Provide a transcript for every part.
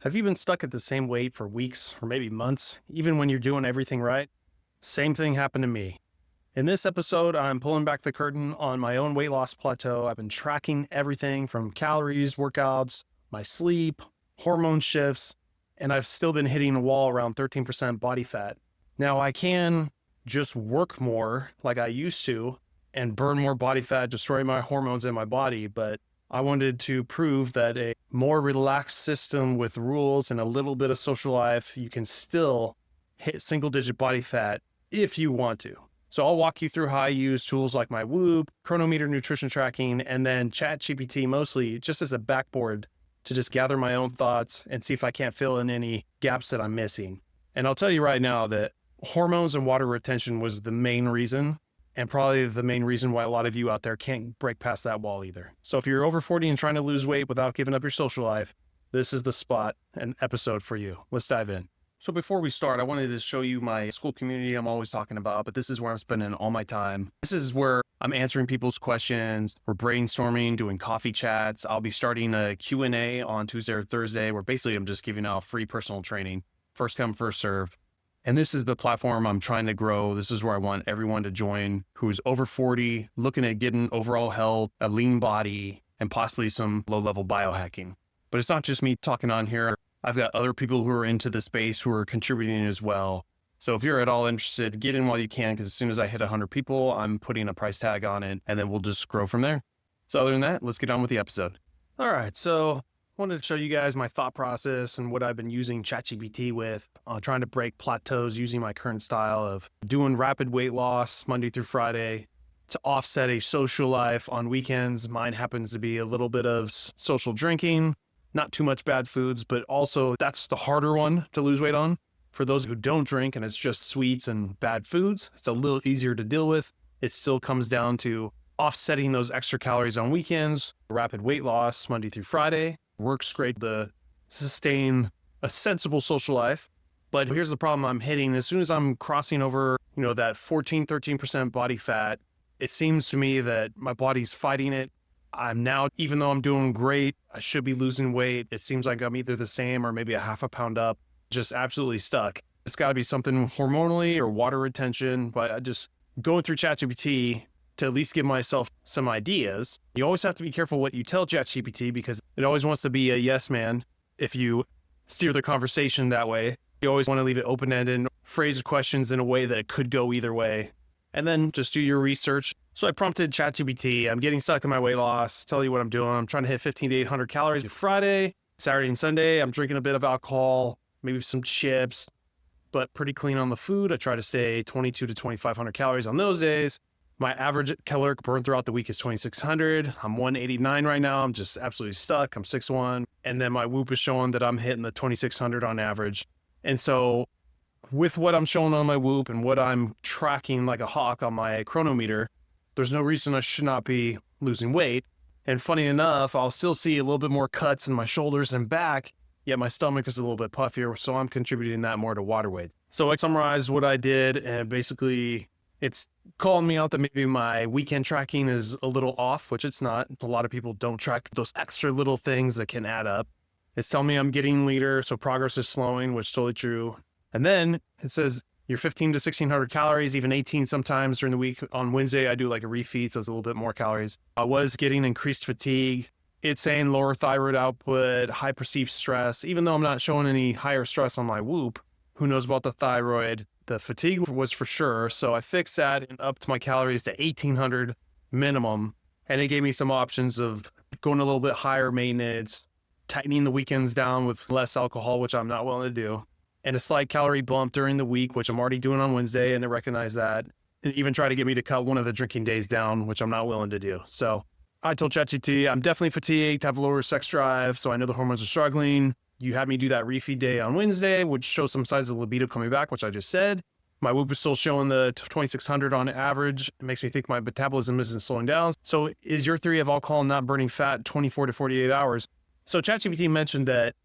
Have you been stuck at the same weight for weeks or maybe months, even when you're doing everything right? Same thing happened to me. In this episode, I'm pulling back the curtain on my own weight loss plateau. I've been tracking everything from calories, workouts, my sleep, hormone shifts, and I've still been hitting a wall around 13% body fat. Now, I can just work more like I used to and burn more body fat, destroy my hormones in my body, but I wanted to prove that a more relaxed system with rules and a little bit of social life, you can still hit single digit body fat if you want to. So I'll walk you through how I use tools like my WHOOP, Cronometer nutrition tracking, and then ChatGPT mostly just as a backboard to just gather my own thoughts and see if I can't fill in any gaps that I'm missing. And I'll tell you right now that hormones and water retention was the main reason, and probably the main reason why a lot of you out there can't break past that wall either. So if you're over 40 and trying to lose weight without giving up your social life, this is the spot and episode for you. Let's dive in. So before we start, I wanted to show you my SKOOL community I'm always talking about, but this is where I'm spending all my time. This is where I'm answering people's questions. We're brainstorming, doing coffee chats. I'll be starting a Q&A on Tuesday or Thursday, where basically I'm just giving out free personal training. First come, first serve. And this is the platform I'm trying to grow. This is where I want everyone to join who's over 40, looking at getting overall health, a lean body, and possibly some low-level biohacking. But it's not just me talking on here. I've got other people who are into the space who are contributing as well. So if you're at all interested, get in while you can, because as soon as I hit 100 people, I'm putting a price tag on it, and then we'll just grow from there. So other than that, let's get on with the episode. All right, so I wanted to show you guys my thought process and what I've been using ChatGPT with, trying to break plateaus using my current style of doing rapid weight loss Monday through Friday to offset a social life on weekends. Mine happens to be a little bit of social drinking, not too much bad foods, but also that's the harder one to lose weight on. For those who don't drink and it's just sweets and bad foods, it's a little easier to deal with. It still comes down to offsetting those extra calories on weekends, rapid weight loss Monday through Friday. Works great to sustain a sensible social life. But here's the problem I'm hitting. As soon as I'm crossing over, that 13% body fat, it seems to me that my body's fighting it. I'm now, even though I'm doing great, I should be losing weight. It seems like I'm either the same or maybe a half a pound up, just absolutely stuck. It's got to be something hormonally or water retention, but I just going through ChatGPT to at least give myself some ideas. You always have to be careful what you tell ChatGPT because it always wants to be a yes man. If you steer the conversation that way, you always want to leave it open-ended, phrase questions in a way that it could go either way. And then just do your research. So I prompted ChatGPT, I'm getting stuck in my weight loss, tell you what I'm doing. I'm trying to hit 15 to 800 calories Friday, Saturday and Sunday. I'm drinking a bit of alcohol, maybe some chips, but pretty clean on the food. I try to stay 22 to 2,500 calories on those days. My average caloric burn throughout the week is 2,600. I'm 189 right now. I'm just absolutely stuck. I'm 6'1". And then my WHOOP is showing that I'm hitting the 2,600 on average. And so with what I'm showing on my WHOOP and what I'm tracking like a hawk on my Cronometer, there's no reason I should not be losing weight. And funny enough, I'll still see a little bit more cuts in my shoulders and back, yet my stomach is a little bit puffier, so I'm contributing that more to water weight. So I summarized what I did, and basically it's calling me out that maybe my weekend tracking is a little off, which it's not. A lot of people don't track those extra little things that can add up. It's telling me I'm getting leaner, so progress is slowing, which is totally true. And then it says you're 15 to 1,600 calories, even 18 sometimes during the week. On Wednesday, I do like a refeed, so it's a little bit more calories. I was getting increased fatigue. It's saying lower thyroid output, high perceived stress. Even though I'm not showing any higher stress on my WHOOP, who knows about the thyroid? The fatigue was for sure. So I fixed that and upped my calories to 1,800 minimum. And it gave me some options of going a little bit higher maintenance, tightening the weekends down with less alcohol, which I'm not willing to do, and a slight calorie bump during the week, which I'm already doing on Wednesday, and they recognize that, and even try to get me to cut one of the drinking days down, which I'm not willing to do. So I told ChatGPT, I'm definitely fatigued, have lower sex drive, so I know the hormones are struggling. You had me do that refeed day on Wednesday, which shows some signs of libido coming back, which I just said. My WHOOP is still showing the 2,600 on average. It makes me think my metabolism isn't slowing down. So is your theory of alcohol not burning fat 24 to 48 hours? So ChatGPT mentioned that,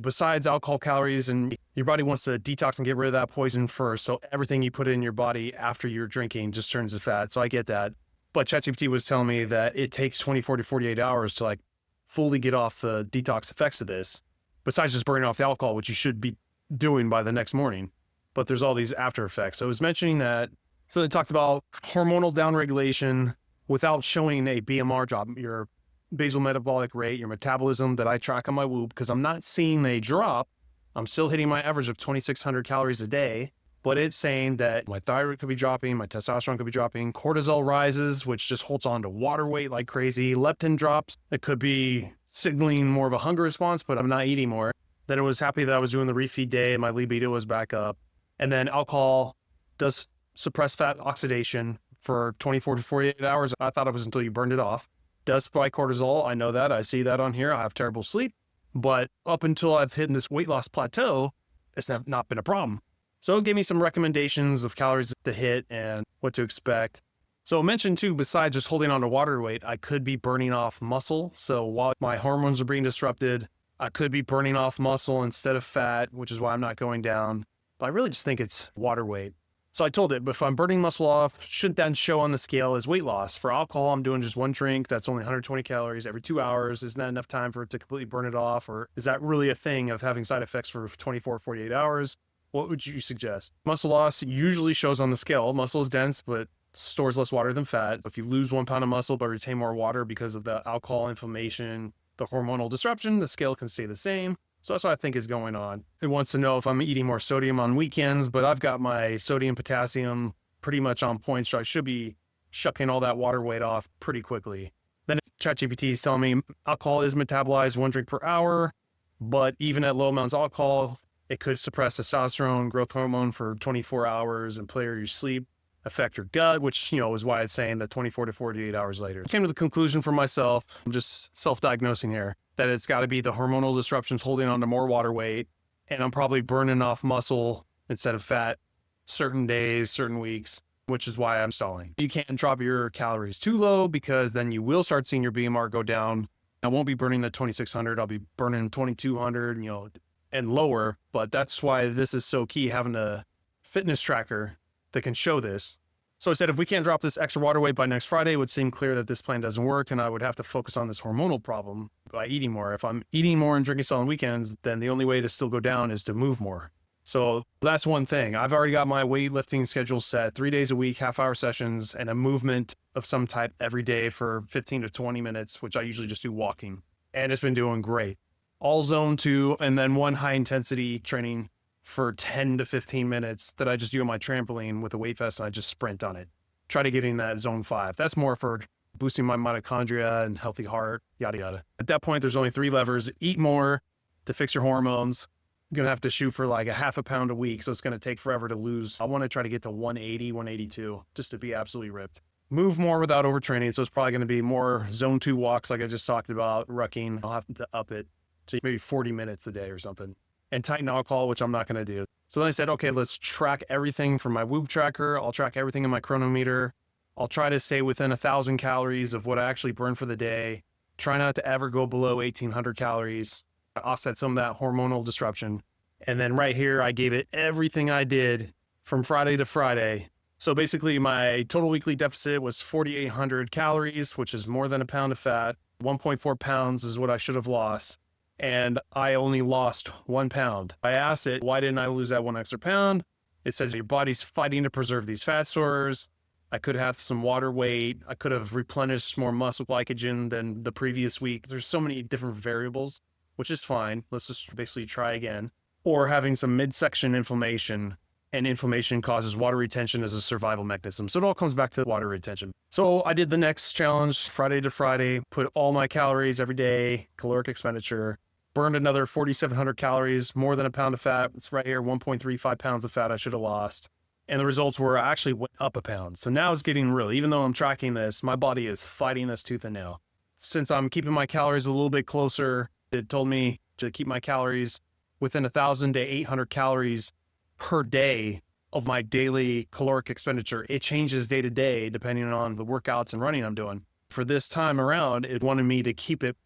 besides alcohol calories, and your body wants to detox and get rid of that poison first. So everything you put in your body after you're drinking just turns to fat. So I get that. But ChatGPT was telling me that it takes 24 to 48 hours to fully get off the detox effects of this. besides just burning off the alcohol, which you should be doing by the next morning. But there's all these after effects. So it was mentioning that, so they talked about hormonal downregulation without showing a BMR drop, your basal metabolic rate, your metabolism that I track on my Whoop, because I'm not seeing a drop. I'm still hitting my average of 2,600 calories a day, but it's saying that my thyroid could be dropping, my testosterone could be dropping, cortisol rises, which just holds on to water weight like crazy, leptin drops. It could be signaling more of a hunger response, but I'm not eating more. Then it was happy that I was doing the refeed day and my libido was back up. And then alcohol does suppress fat oxidation for 24 to 48 hours. I thought it was until you burned it off. Does spike cortisol. I know that. I see that on here. I have terrible sleep. But up until I've hit this weight loss plateau, it's not been a problem. So it gave me some recommendations of calories to hit and what to expect. So I mentioned too, besides just holding on to water weight, I could be burning off muscle. So while my hormones are being disrupted, I could be burning off muscle instead of fat, which is why I'm not going down. But I really just think it's water weight. So I told it, but if I'm burning muscle off, should then show on the scale as weight loss. For alcohol, I'm doing just one drink. That's only 120 calories every 2 hours. Isn't that enough time for it to completely burn it off? Or is that really a thing of having side effects for 24, 48 hours? What would you suggest? Muscle loss usually shows on the scale. Muscle is dense, but stores less water than fat. If you lose 1 pound of muscle but retain more water because of the alcohol inflammation, the hormonal disruption, the scale can stay the same. So that's what I think is going on. It wants to know if I'm eating more sodium on weekends, but I've got my sodium, potassium pretty much on point, so I should be shucking all that water weight off pretty quickly. Then ChatGPT is telling me alcohol is metabolized 1 drink per hour, but even at low amounts of alcohol, it could suppress testosterone, growth hormone for 24 hours, impair your sleep, affect your gut, which, is why it's saying that 24 to 48 hours later. I came to the conclusion for myself, I'm just self-diagnosing here, that it's got to be the hormonal disruptions holding on to more water weight, and I'm probably burning off muscle instead of fat certain days, certain weeks, which is why I'm stalling. You can't drop your calories too low because then you will start seeing your BMR go down. I won't be burning the 2,600. I'll be burning 2,200, and lower, but that's why this is so key, having a fitness tracker that can show this. So I said, if we can't drop this extra water weight by next Friday, it would seem clear that this plan doesn't work, and I would have to focus on this hormonal problem by eating more. If I'm eating more and drinking some on weekends, then the only way to still go down is to move more. So that's one thing. I've already got my weightlifting schedule set, 3 days a week, half-hour sessions, and a movement of some type every day for 15 to 20 minutes, which I usually just do walking. And it's been doing great. All zone 2, and then 1 high-intensity training for 10 to 15 minutes that I just do on my trampoline with a weight vest, and I just sprint on it. Try to get in that zone 5. That's more for boosting my mitochondria and healthy heart, yada, yada. At that point, there's only 3 levers. Eat more to fix your hormones. You're going to have to shoot for like a half a pound a week, so it's going to take forever to lose. I want to try to get to 180, 182, just to be absolutely ripped. Move more without overtraining, so it's probably going to be more zone 2 walks like I just talked about, rucking. I'll have to up it to maybe 40 minutes a day or something. And tighten alcohol, which I'm not going to do. So then I said, okay, let's track everything from my Whoop tracker. I'll track everything in my Cronometer. I'll try to stay within 1,000 calories of what I actually burn for the day. Try not to ever go below 1,800 calories. Offset some of that hormonal disruption. And then right here, I gave it everything I did from Friday to Friday. So basically, my total weekly deficit was 4,800 calories, which is more than a pound of fat. 1.4 pounds is what I should have lost. And I only lost 1 pound. I asked it, why didn't I lose that 1 extra pound? It says your body's fighting to preserve these fat stores. I could have some water weight. I could have replenished more muscle glycogen than the previous week. There's so many different variables, which is fine. Let's just basically try again. Or having some midsection inflammation, and inflammation causes water retention as a survival mechanism. So it all comes back to water retention. So I did the next challenge Friday to Friday, put all my calories every day, caloric expenditure, burned another 4,700 calories, more than a pound of fat. It's right here, 1.35 pounds of fat I should have lost. And the results were I actually went up a pound. So now it's getting real. Even though I'm tracking this, my body is fighting this tooth and nail. Since I'm keeping my calories a little bit closer, it told me to keep my calories within 1,000 to 800 calories per day of my daily caloric expenditure. It changes day to day depending on the workouts and running I'm doing. For this time around, it wanted me to keep it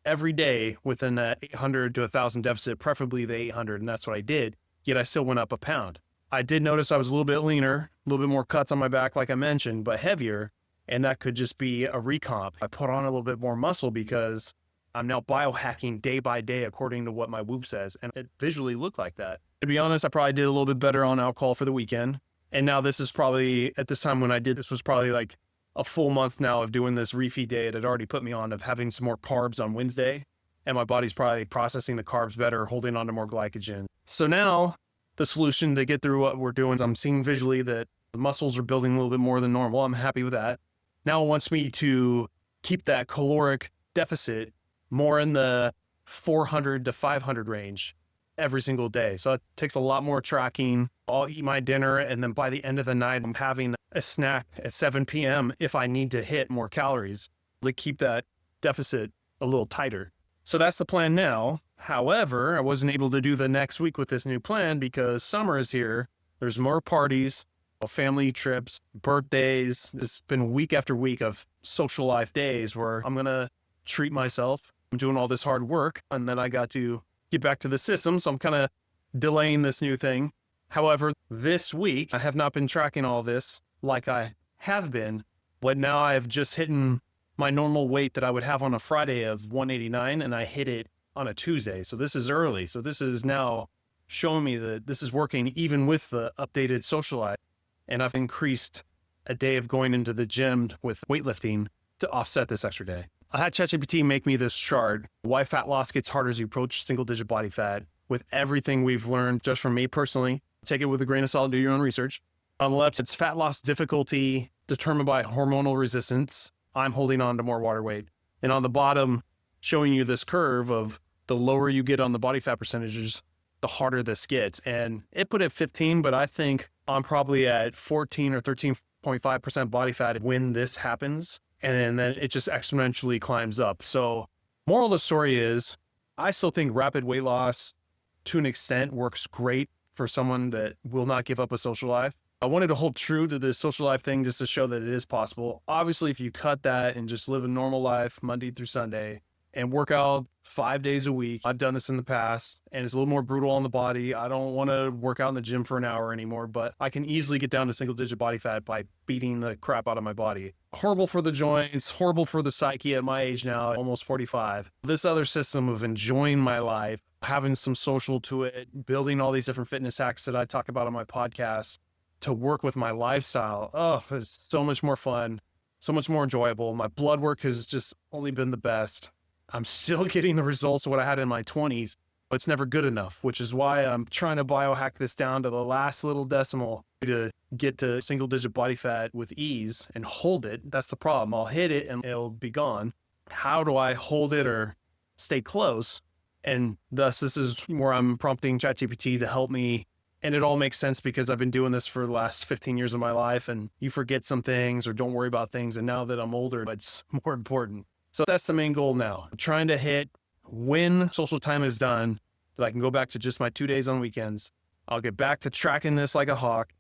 every day within that 800 to 1,000 deficit, preferably the 800, and that's what I did, yet I still went up a pound. I did notice I was a little bit leaner, a little bit more cuts on my back like I mentioned, but heavier, and that could just be a recomp. I put on a little bit more muscle because I'm now biohacking day by day according to what my Whoop says, and it visually looked like that. To be honest, I probably did a little bit better on alcohol for the weekend. And now this is probably, at this time when I did this, was probably like a full month now of doing this refeed day. It had already put me on of having some more carbs on Wednesday, and my body's probably processing the carbs better, holding on to more glycogen. So now the solution to get through what we're doing is I'm seeing visually that the muscles are building a little bit more than normal. I'm happy with that. Now it wants me to keep that caloric deficit more in the 400 to 500 range every single day. So it takes a lot more tracking. I'll eat my dinner, and then by the end of the night, I'm having a snack at 7 p.m. if I need to hit more calories to keep that deficit a little tighter. So that's the plan now. However, I wasn't able to do the next week with this new plan because summer is here. There's more parties, family trips, birthdays. It's been week after week of social life days where I'm going to treat myself. I'm doing all this hard work, and then I got to get back to the system. So I'm kind of delaying this new thing. However, this week, I have not been tracking all this like I have been, but now I've just hit my normal weight that I would have on a Friday of 189, and I hit it on a Tuesday. So this is early. So this is now showing me that this is working even with the updated social life. And I've increased a day of going into the gym with weightlifting to offset this extra day. I had ChatGPT make me this chart, why fat loss gets harder as you approach single-digit body fat, with everything we've learned just from me personally. Take it with a grain of salt, do your own research. On the left, it's fat loss difficulty determined by hormonal resistance. I'm holding on to more water weight. And on the bottom, showing you this curve of the lower you get on the body fat percentages, the harder this gets. And it put it 15, but I think I'm probably at 14 or 13.5% body fat when this happens. And then it just exponentially climbs up. So moral of the story is, I still think rapid weight loss to an extent works great for someone that will not give up a social life. I wanted to hold true to this social life thing just to show that it is possible. Obviously, if you cut that and just live a normal life Monday through Sunday and work out 5 days a week, I've done this in the past, and it's a little more brutal on the body. I don't want to work out in the gym for an hour anymore, but I can easily get down to single-digit body fat by beating the crap out of my body. Horrible for the joints, horrible for the psyche at my age now, almost 45. This other system of enjoying my life, having some social to it, building all these different fitness hacks that I talk about on my podcast to work with my lifestyle. Oh, it's so much more fun, so much more enjoyable. My blood work has just only been the best. I'm still getting the results of what I had in my 20s, but it's never good enough, which is why I'm trying to biohack this down to the last little decimal to get to single digit body fat with ease and hold it. That's the problem. I'll hit it and it'll be gone. How do I hold it or stay close? And thus, this is where I'm prompting ChatGPT to help me. And it all makes sense because I've been doing this for the last 15 years of my life, and you forget some things or don't worry about things. And now that I'm older, it's more important. So that's the main goal now. I'm trying to hit when social time is done, that I can go back to just my 2 days on weekends. I'll get back to tracking this like a hawk,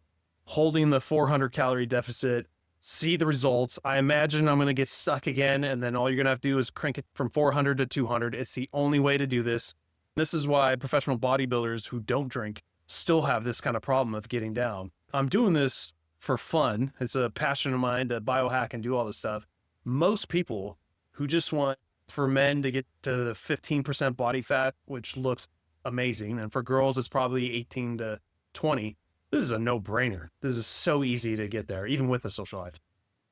holding the 400 calorie deficit, see the results. I imagine I'm going to get stuck again, and then all you're going to have to do is crank it from 400 to 200. It's the only way to do this. This is why professional bodybuilders who don't drink still have this kind of problem of getting down. I'm doing this for fun. It's a passion of mine to biohack and do all this stuff. Most people who just want for men to get to the 15% body fat, which looks amazing, and for girls, it's probably 18 to 20. This is a no-brainer. This is so easy to get there, even with a social life.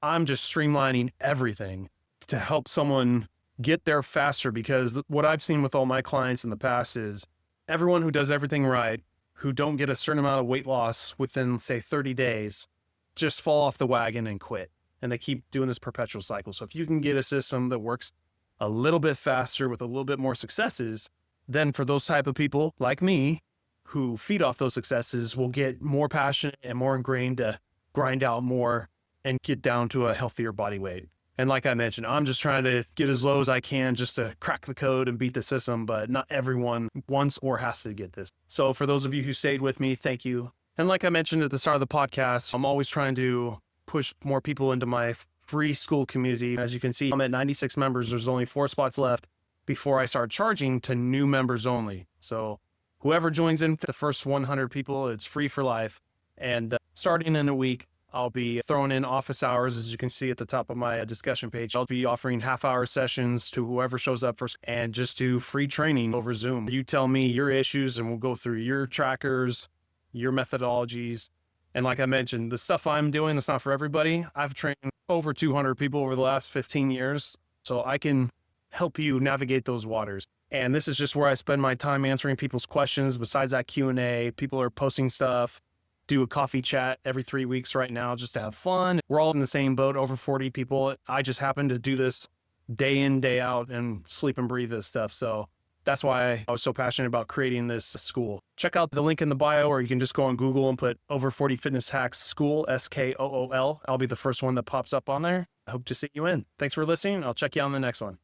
I'm just streamlining everything to help someone get there faster, because what I've seen with all my clients in the past is everyone who does everything right, who don't get a certain amount of weight loss within, say, 30 days, just fall off the wagon and quit. And they keep doing this perpetual cycle. So if you can get a system that works a little bit faster with a little bit more successes, then for those type of people like me who feed off those successes, will get more passionate and more ingrained to grind out more and get down to a healthier body weight. And like I mentioned, I'm just trying to get as low as I can just to crack the code and beat the system, but not everyone wants or has to get this. So for those of you who stayed with me, thank you. And like I mentioned at the start of the podcast, I'm always trying to push more people into my free SKOOL community. As you can see, I'm at 96 members. There's only 4 spots left before I start charging to new members only. So whoever joins in, the first 100 people, it's free for life. And starting in a week, I'll be throwing in office hours, as you can see at the top of my discussion page. I'll be offering half-hour sessions to whoever shows up first and just do free training over Zoom. You tell me your issues and we'll go through your trackers, your methodologies. And like I mentioned, the stuff I'm doing is not for everybody. I've trained over 200 people over the last 15 years, so I can help you navigate those waters. And this is just where I spend my time answering people's questions. Besides that Q&A, people are posting stuff. Do a coffee chat every 3 weeks right now just to have fun. We're all in the same boat, over 40 people. I just happen to do this day in, day out and sleep and breathe this stuff. So that's why I was so passionate about creating this school. Check out the link in the bio, or you can just go on Google and put Over 40 Fitness Hacks School, SKOOL. I'll be the first one that pops up on there. I hope to see you in. Thanks for listening. I'll check you on the next one.